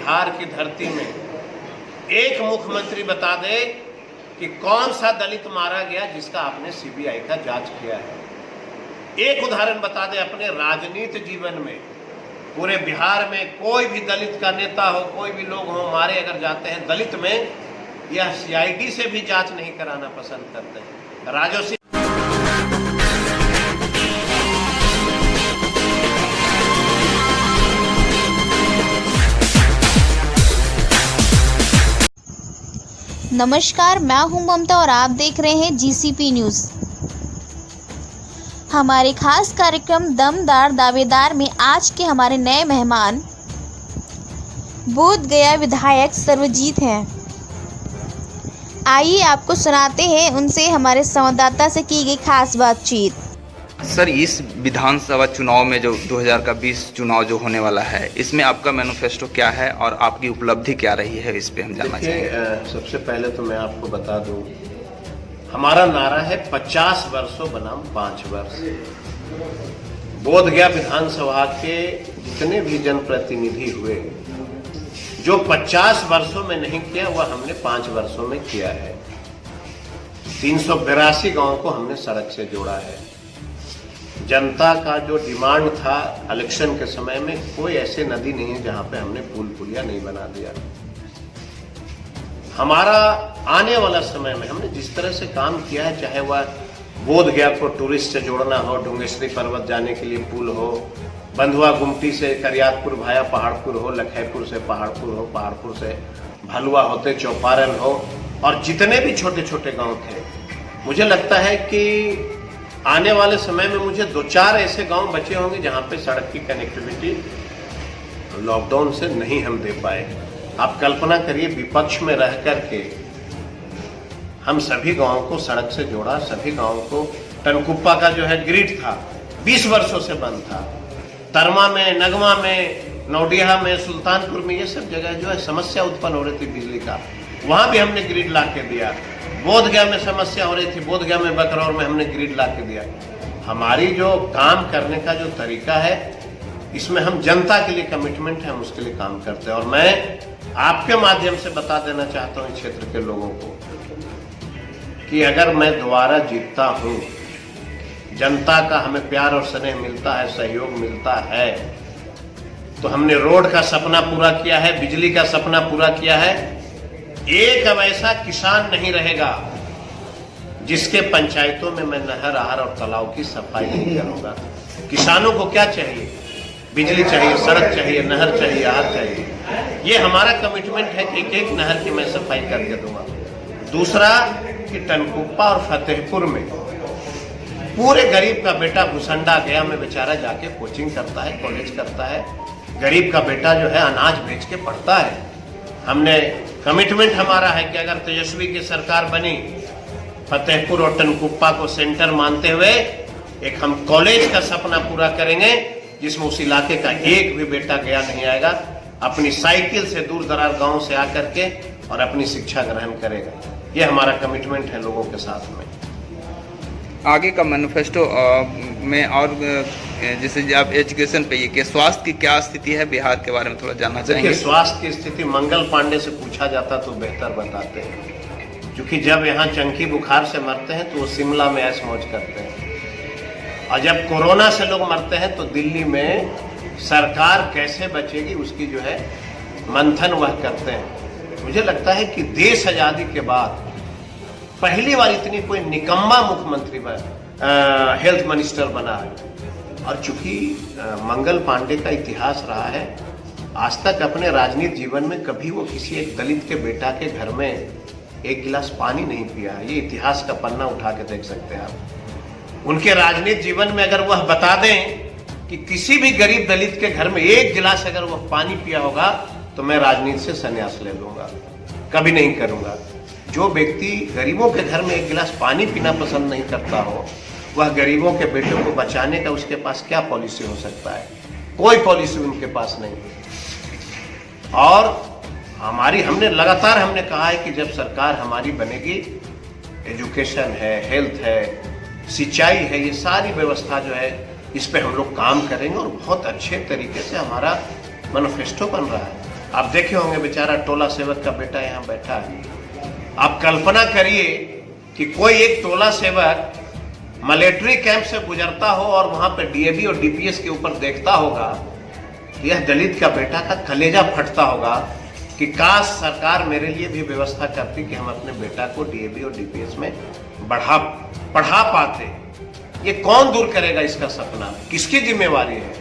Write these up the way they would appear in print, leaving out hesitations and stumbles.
बिहार की धरती में एक मुख्यमंत्री बता दे कि कौन सा दलित मारा गया जिसका आपने सीबीआई का जांच किया है। एक उदाहरण बता दे अपने राजनीति जीवन में, पूरे बिहार में कोई भी दलित का नेता हो, कोई भी लोग हो, मारे अगर जाते हैं दलित में, यह सीआईडी से भी जांच नहीं कराना पसंद करते हैं। राजोशी नमस्कार, मैं हूं ममता और आप देख रहे हैं जीसीपी न्यूज़। हमारे खास कार्यक्रम दमदार दावेदार में आज के हमारे नए मेहमान बोध गया विधायक सर्वजीत हैं। आइए आपको सुनाते हैं उनसे हमारे संवाददाता से की गई खास बातचीत। सर, इस विधानसभा चुनाव में जो 2020 चुनाव जो होने वाला है, इसमें आपका मैनिफेस्टो क्या है और आपकी उपलब्धि क्या रही है, इस पे हम जानना चाहेंगे। सबसे पहले तो मैं आपको बता दूं, हमारा नारा है 50 वर्षों बनाम 5 वर्ष। बोध गया विधानसभा के जितने भी जनप्रतिनिधि हुए, जो 50 वर्षों में नहीं किया वह हमने 5 वर्षों में किया है। 382 गांवों को हमने सड़क से जोड़ा है। जनता का जो डिमांड था इलेक्शन के समय में, कोई ऐसे नदी नहीं है जहां पे हमने पुल पुलिया नहीं बना दिया। हमारा आने वाला समय में हमने जिस तरह से काम किया है, चाहे वह बोध गया को टूरिस्ट से जोड़ना हो, डुंगेश्वरी पर्वत जाने के लिए पुल हो, बंधुआ गुमटी से करियातपुर भाया पहाड़पुर हो, लखैपुर से पहाड़पुर हो, पहाड़पुर से भलुआ होते चौपारण हो, और जितने भी छोटे छोटे गांव थे, मुझे लगता है कि आने वाले समय में मुझे 2-4 ऐसे गांव बचे होंगे जहां पे सड़क की कनेक्टिविटी लॉकडाउन से नहीं हम दे पाए। आप कल्पना करिए, विपक्ष में रह करके हम सभी गांवों को सड़क से जोड़ा। सभी गांवों को, टनकुप्पा का जो है ग्रिड था 20 वर्षों से बंद था। तरमा में, नगमा में, नौडिया में, सुल्तानपुर में, ये सब जगह जो है समस्या उत्पन्न हो रही थी बिजली का, वहां भी हमने ग्रिड ला के दिया। बोध गया में समस्या हो रही थी, बोध गया में, बकरौर में हमने ग्रिड ला के दिया। हमारी जो काम करने का जो तरीका है, इसमें हम जनता के लिए कमिटमेंट है, हम उसके लिए काम करते हैं। और मैं आपके माध्यम से बता देना चाहता हूं इस क्षेत्र के लोगों को कि अगर मैं दोबारा जीतता हूं, जनता का हमें प्यार और स्नेह मिलता है, सहयोग मिलता है, तो हमने रोड का सपना पूरा किया है, बिजली का सपना पूरा किया है। एक अब ऐसा किसान नहीं रहेगा जिसके पंचायतों में मैं नहर, आहर और तालाब की सफाई नहीं करूंगा। किसानों को क्या चाहिए? बिजली चाहिए, सड़क चाहिए, नहर चाहिए, आहर चाहिए। ये हमारा कमिटमेंट है कि एक नहर की मैं सफाई करके दूंगा। दूसरा कि टनकुप्पा और फतेहपुर में पूरे गरीब का बेटा भुसंडा गया में बेचारा जाके कोचिंग करता है, कॉलेज करता है। गरीब का बेटा जो है अनाज बेच के पढ़ता है। हमने कमिटमेंट हमारा है कि अगर तेजस्वी की सरकार बनी, फतेहपुर और टनकुप्पा को सेंटर मानते हुए एक हम कॉलेज का सपना पूरा करेंगे, जिसमें उस इलाके का एक भी बेटा गया नहीं आएगा, अपनी साइकिल से दूर दराज गांव से आकर के और अपनी शिक्षा ग्रहण करेगा। ये हमारा कमिटमेंट है लोगों के साथ में। आगे का मैनिफेस्टो में और जैसे आप एजुकेशन पे, ये कि स्वास्थ्य की क्या स्थिति है बिहार के बारे में थोड़ा जानना चाहेंगे। स्वास्थ्य की स्थिति मंगल पांडे से पूछा जाता तो बेहतर बताते हैं, क्योंकि जब यहाँ चंकी बुखार से मरते हैं तो वो शिमला में ऐश मौज करते हैं, और जब कोरोना से लोग मरते हैं तो दिल्ली में सरकार कैसे बचेगी उसकी जो है मंथन वह करते हैं। मुझे लगता है कि देश आजादी के बाद पहली बार इतनी कोई निकम्मा मुख्यमंत्री हेल्थ मिनिस्टर बना है। और चूंकि मंगल पांडे का इतिहास रहा है, आज तक अपने राजनीतिक जीवन में कभी वो किसी एक दलित के बेटा के घर में एक गिलास पानी नहीं पिया है। ये इतिहास का पन्ना उठा के देख सकते हैं आप। उनके राजनीतिक जीवन में अगर वह बता दें कि किसी भी गरीब दलित के घर में एक गिलास अगर वह पानी पिया होगा तो मैं राजनीति से संन्यास ले लूंगा, कभी नहीं करूंगा। जो व्यक्ति गरीबों के घर में एक गिलास पानी पीना पसंद नहीं करता हो, वह गरीबों के बेटों को बचाने का उसके पास क्या पॉलिसी हो सकता है? कोई पॉलिसी उनके पास नहीं। और हमने लगातार कहा है कि जब सरकार हमारी बनेगी, एजुकेशन है, हेल्थ है, सिंचाई है, ये सारी व्यवस्था जो है इस पे हम लोग काम करेंगे और बहुत अच्छे तरीके से हमारा मैनिफेस्टो बन रहा है। आप देखे होंगे बेचारा टोला सेवक का बेटा यहाँ बैठा है। आप कल्पना करिए कि कोई एक टोला सेवक मिलिट्री कैंप से गुजरता हो और वहां पे डीएवी और डीपीएस के ऊपर देखता होगा, यह दलित का बेटा का कलेजा फटता होगा कि काश सरकार मेरे लिए भी व्यवस्था करती कि हम अपने बेटा को डीएवी और डीपीएस में पढ़ा पाते। ये कौन दूर करेगा इसका सपना? किसकी जिम्मेवारी है?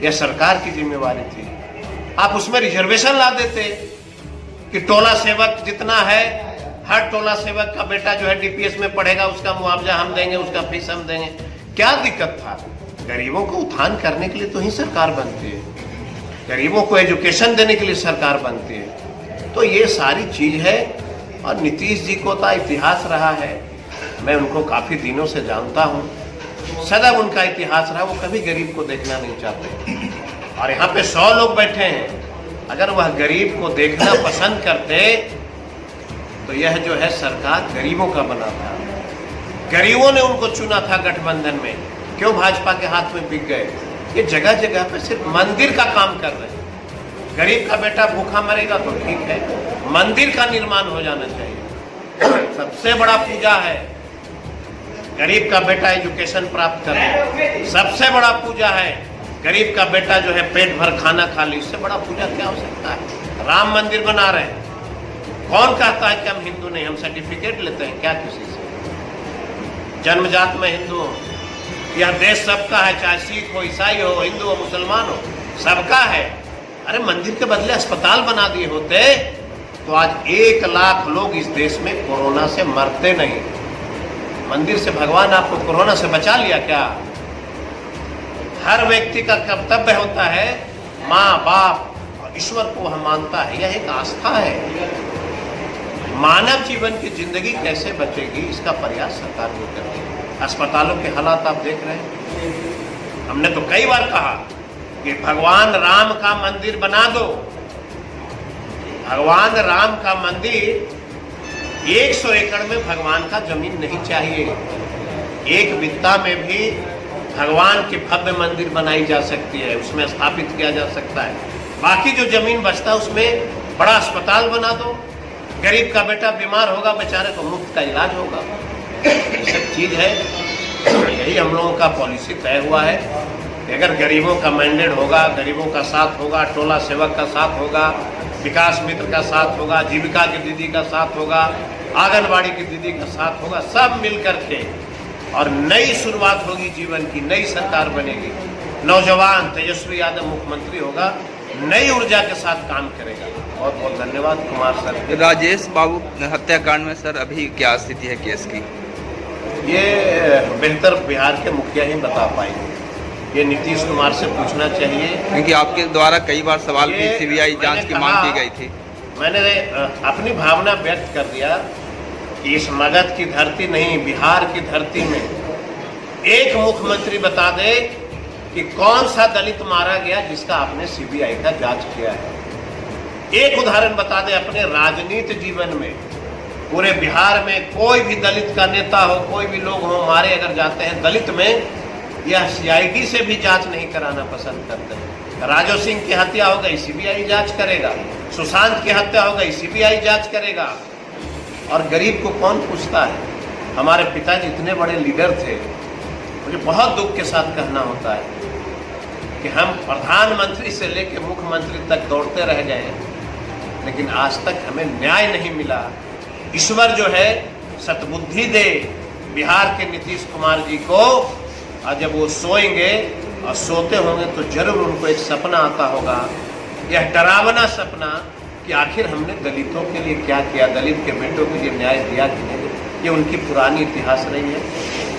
यह सरकार की जिम्मेवारी थी। आप उसमें रिजर्वेशन ला देते कि टोला सेवक जितना है, हर टोला सेवक का बेटा जो है डीपीएस में पढ़ेगा, उसका मुआवजा हम देंगे, उसका फीस हम देंगे। क्या दिक्कत था? गरीबों को उत्थान करने के लिए तो ही सरकार बनती है, गरीबों को एजुकेशन देने के लिए सरकार बनती है। तो ये सारी चीज है। और नीतीश जी को तो इतिहास रहा है, मैं उनको काफी दिनों से जानता हूँ, सदैव उनका इतिहास रहा, वो कभी गरीब को देखना नहीं चाहते। और यहाँ पे 100 लोग बैठे हैं, अगर वह गरीब को देखना पसंद करते तो यह जो है सरकार गरीबों का बना था। गरीबों ने उनको चुना था गठबंधन में, क्यों भाजपा के हाथ में बिक गए? ये जगह जगह पे सिर्फ मंदिर का काम कर रहे हैं। गरीब का बेटा भूखा मरेगा तो ठीक है, मंदिर का निर्माण हो जाना चाहिए। सबसे बड़ा पूजा है गरीब का बेटा एजुकेशन प्राप्त करे, सबसे बड़ा पूजा है गरीब का बेटा जो है पेट भर खाना खा ले। इससे बड़ा पूजा क्या हो सकता है? राम मंदिर बना रहे हैं, कौन कहता है कि हम हिंदू नहीं? हम सर्टिफिकेट लेते हैं क्या किसी से? जन्मजात में हिंदू हो। यह देश सबका है, चाहे सिख हो, ईसाई हो, हिंदू हो, मुसलमान हो, सबका है। अरे मंदिर के बदले अस्पताल बना दिए होते तो आज 1 लाख लोग इस देश में कोरोना से मरते नहीं। मंदिर से भगवान आपको कोरोना से बचा लिया क्या? हर व्यक्ति का कर्तव्य होता है, माँ बाप और ईश्वर को वह मानता है, यह एक आस्था है। मानव जीवन की जिंदगी कैसे बचेगी, इसका प्रयास सरकार नहीं करती। अस्पतालों के हालात आप देख रहे हैं। हमने तो कई बार कहा कि भगवान राम का मंदिर बना दो। भगवान राम का मंदिर 100 एकड़ में भगवान का जमीन नहीं चाहिए। एक बित्ता में भी भगवान के भव्य मंदिर बनाई जा सकती है, उसमें स्थापित किया जा सकता है। बाकी जो जमीन बचता है उसमें बड़ा अस्पताल बना दो। गरीब का बेटा बीमार होगा, बेचारे को मुफ्त का इलाज होगा। ये सब चीज है। यही हम लोगों का पॉलिसी तय हुआ है कि अगर गरीबों का मैंडेट होगा, गरीबों का साथ होगा, टोला सेवक का साथ होगा, विकास मित्र का साथ होगा, जीविका की दीदी का साथ होगा, आंगनबाड़ी की दीदी का साथ होगा, सब मिल करके और नई शुरुआत होगी जीवन की, नई सरकार बनेगी। नौजवान तेजस्वी यादव मुख्यमंत्री होगा, नई ऊर्जा के साथ काम करेगा। बहुत बहुत धन्यवाद कुमार सर। राजेश बाबू हत्याकांड में सर अभी क्या स्थिति है केस की? ये बेहतर बिहार के मुखिया ही बता पाएंगे, ये नीतीश कुमार से पूछना चाहिए, क्योंकि आपके द्वारा कई बार सवाल भी सीबीआई जांच की मांग की गई थी। मैंने अपनी भावना व्यक्त कर दिया कि इस मगध की धरती नहीं, बिहार की धरती में एक मुख्यमंत्री बता दे कि कौन सा दलित मारा गया जिसका आपने सीबीआई का जांच किया है। एक उदाहरण बता दे अपने राजनीतिक जीवन में, पूरे बिहार में कोई भी दलित का नेता हो, कोई भी लोग हो, मारे अगर जाते हैं दलित में, यह सीआईडी से भी जांच नहीं कराना पसंद करते। राजो सिंह की हत्या हो गई, सीबीआई जांच करेगा। सुशांत की हत्या हो गई, सीबीआई जांच करेगा। और गरीब को कौन पूछता है? हमारे पिताजी इतने बड़े लीडर थे, मुझे बहुत दुख के साथ कहना होता है कि हम प्रधानमंत्री से लेकर मुख्यमंत्री तक दौड़ते रह गए, लेकिन आज तक हमें न्याय नहीं मिला। ईश्वर जो है सद्बुद्धि दे बिहार के नीतीश कुमार जी को, और जब वो सोएंगे और सोते होंगे तो जरूर उनको एक सपना आता होगा, यह डरावना सपना कि आखिर हमने दलितों के लिए क्या किया, दलित के बेटों के लिए न्याय दिया कि नहीं। ये उनकी पुरानी इतिहास रही है।